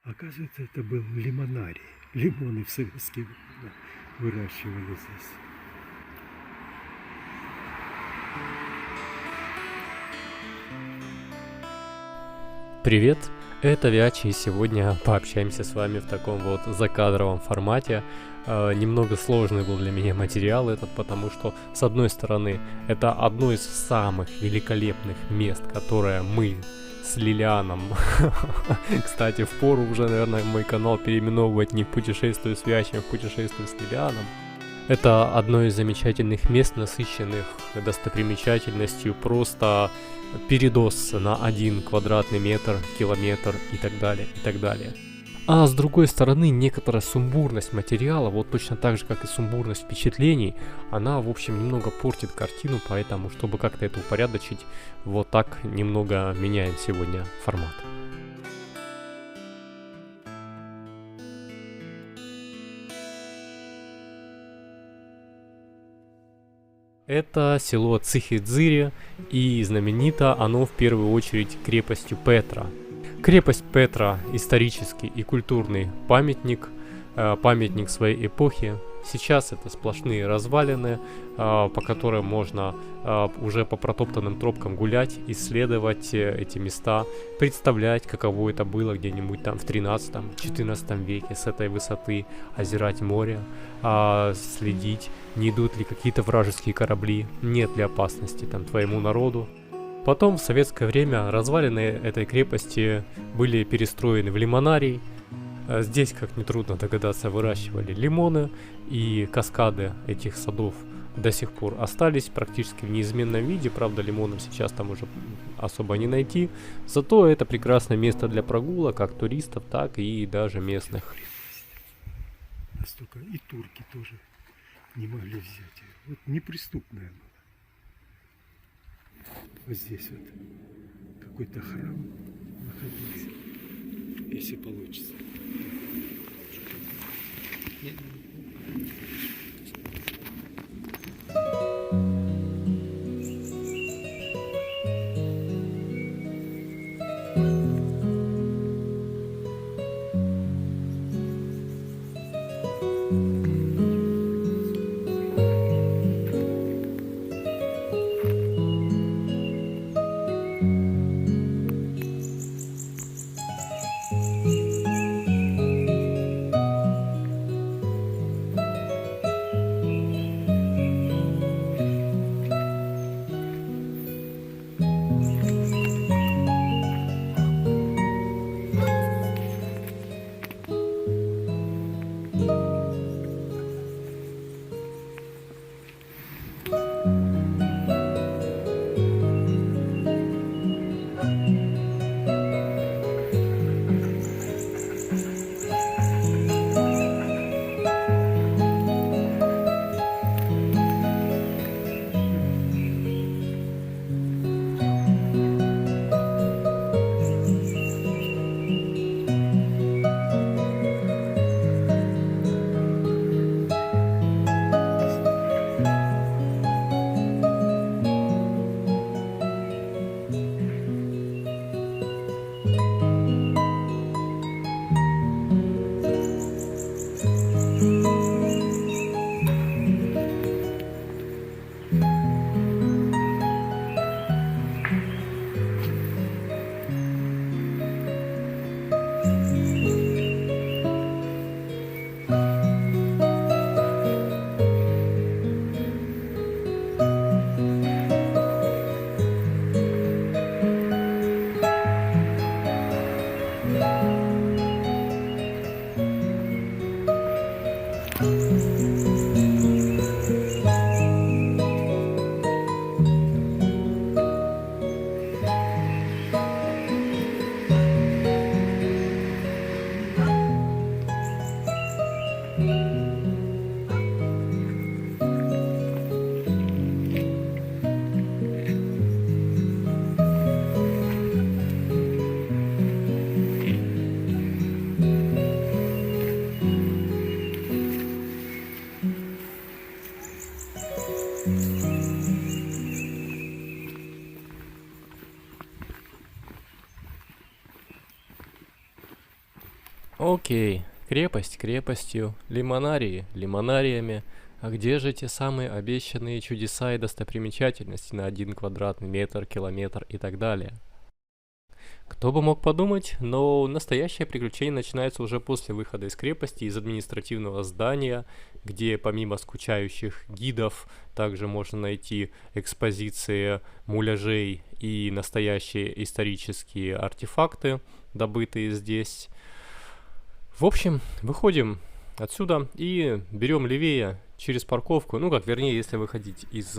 Оказывается, это был лимонарий. Лимоны в советские годы выращивали здесь. Привет, это Вячи, и сегодня пообщаемся с вами в таком вот закадровом формате. Немного сложный был для меня материал этот, потому что, с одной стороны, это одно из самых великолепных мест, которое мы с Лилианом, кстати, впору уже, наверное, мой канал переименовывать не в «Путешествую с Вячем», а в «Путешествую с Лилианом». Это одно из замечательных мест, насыщенных достопримечательностью, просто передоз на 1 квадратный метр, километр и так далее, и так далее. А с другой стороны, некоторая сумбурность материала, вот точно так же, как и сумбурность впечатлений, она, в общем, немного портит картину, поэтому, чтобы как-то это упорядочить, вот так немного меняем сегодня формат. Это село Цихидзири, и знаменито оно в первую очередь крепостью Петра. Крепость Петра – исторический и культурный памятник, памятник своей эпохи. Сейчас это сплошные развалины, по которым можно уже по протоптанным тропкам гулять, исследовать эти места, представлять, каково это было где-нибудь там в 13-14 веке с этой высоты, озирать море, следить, не идут ли какие-то вражеские корабли, нет ли опасности там твоему народу. Потом в советское время развалины этой крепости были перестроены в лимонарий. Здесь, как нетрудно догадаться, выращивали лимоны, и каскады этих садов до сих пор остались практически в неизменном виде. Правда, лимонов сейчас там уже особо не найти. Зато это прекрасное место для прогулок, как туристов, так и даже местных. Настолько и турки тоже не могли взять ее. Вот неприступная была. Вот здесь вот какой-то храм находился. Если получится. Окей, крепость крепостью, лимонарии лимонариями. А где же те самые обещанные чудеса и достопримечательности на 1 квадратный метр, километр и так далее? Кто бы мог подумать, но настоящее приключение начинается уже после выхода из крепости, из административного здания, где помимо скучающих гидов также можно найти экспозиции муляжей и настоящие исторические артефакты, добытые здесь. В общем, выходим отсюда и берем левее через парковку. Ну как, вернее, если выходить из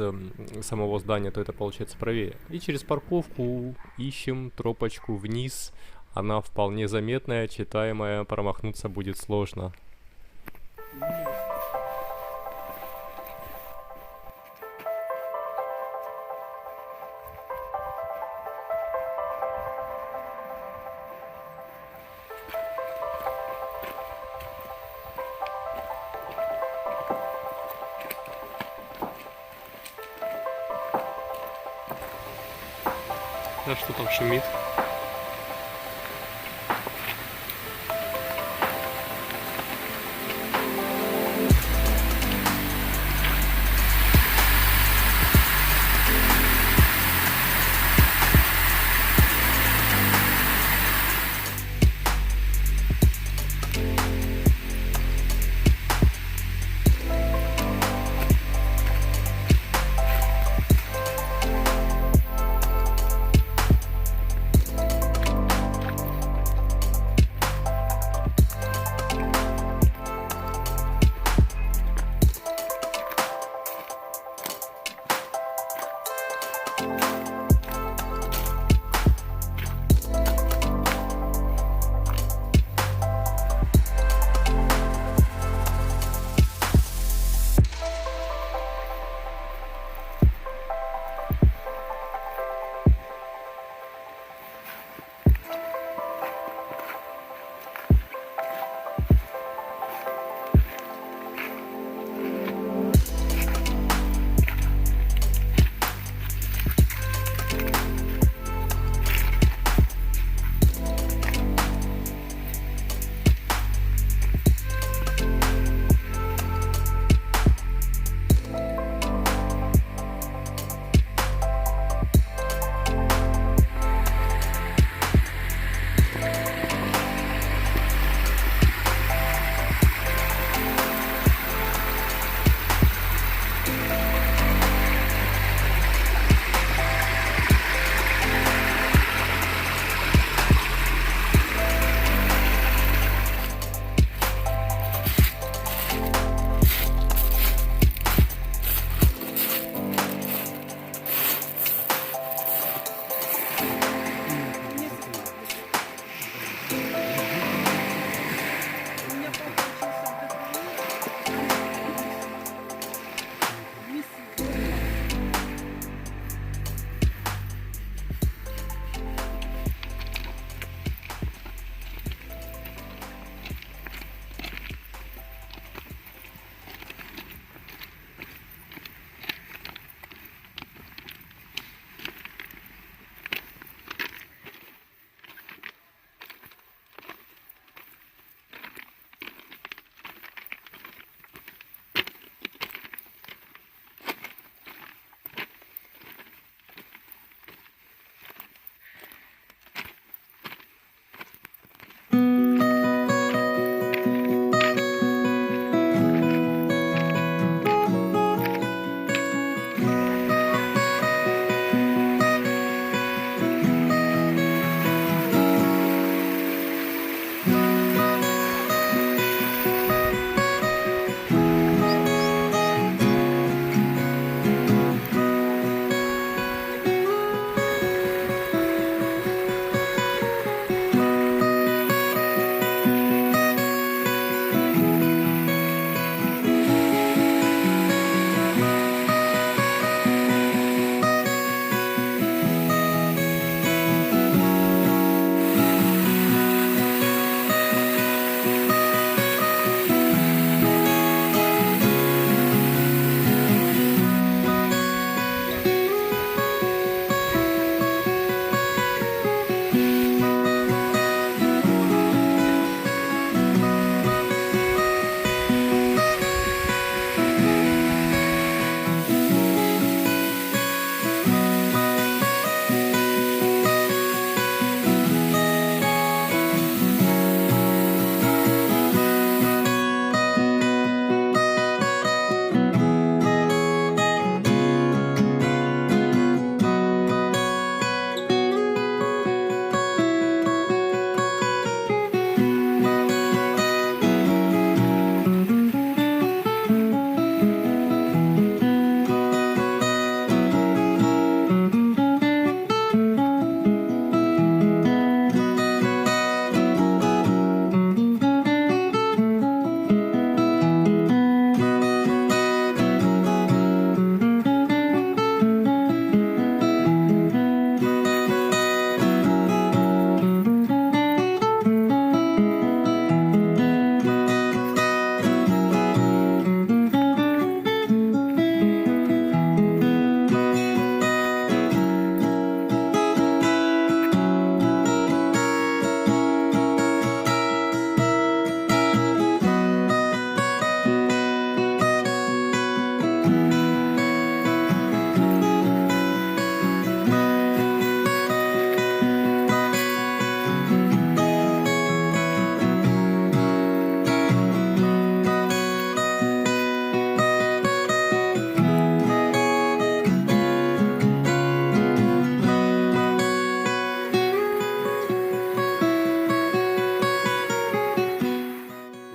самого здания, то это получается правее. И через парковку ищем тропочку вниз. Она вполне заметная, читаемая, промахнуться будет сложно. А что там шумит?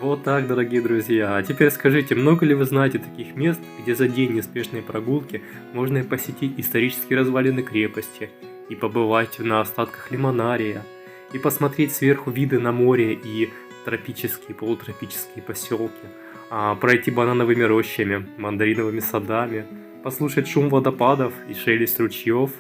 Вот так, дорогие друзья. А теперь скажите, много ли вы знаете таких мест, где за день неспешной прогулки можно и посетить исторические развалины крепости, и побывать на остатках лимонария, и посмотреть сверху виды на море и тропические, полутропические поселки, пройти банановыми рощами, мандариновыми садами, послушать шум водопадов и шелест ручьев,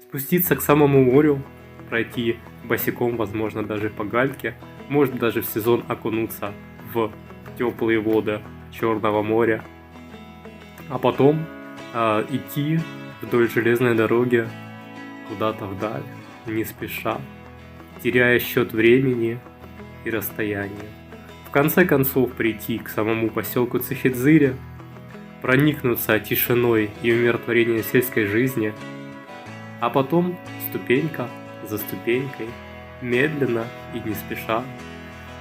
спуститься к самому морю, пройти босиком, возможно, даже по гальке, может даже в сезон окунуться в теплые воды Черного моря, а потом идти вдоль железной дороги куда-то вдаль, не спеша, теряя счет времени и расстояния. В конце концов прийти к самому поселку Цихидзыря, проникнуться тишиной и умиротворением сельской жизни, а потом ступенька за ступенькой, медленно и не спеша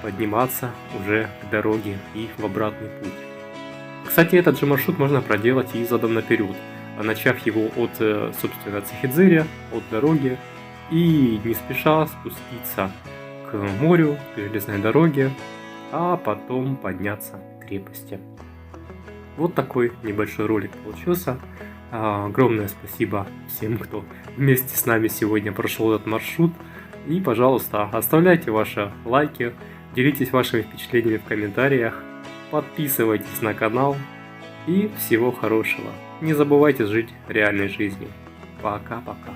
подниматься уже к дороге и в обратный путь. Кстати, этот же маршрут можно проделать и задом наперед, начав его от, собственно, Цихидзыря, от дороги, и не спеша спуститься к морю, к железной дороге, а потом подняться к крепости. Вот такой небольшой ролик получился. Огромное спасибо всем, кто вместе с нами сегодня прошел этот маршрут. И, пожалуйста, оставляйте ваши лайки, делитесь вашими впечатлениями в комментариях, подписывайтесь на канал и всего хорошего. Не забывайте жить реальной жизнью. Пока-пока.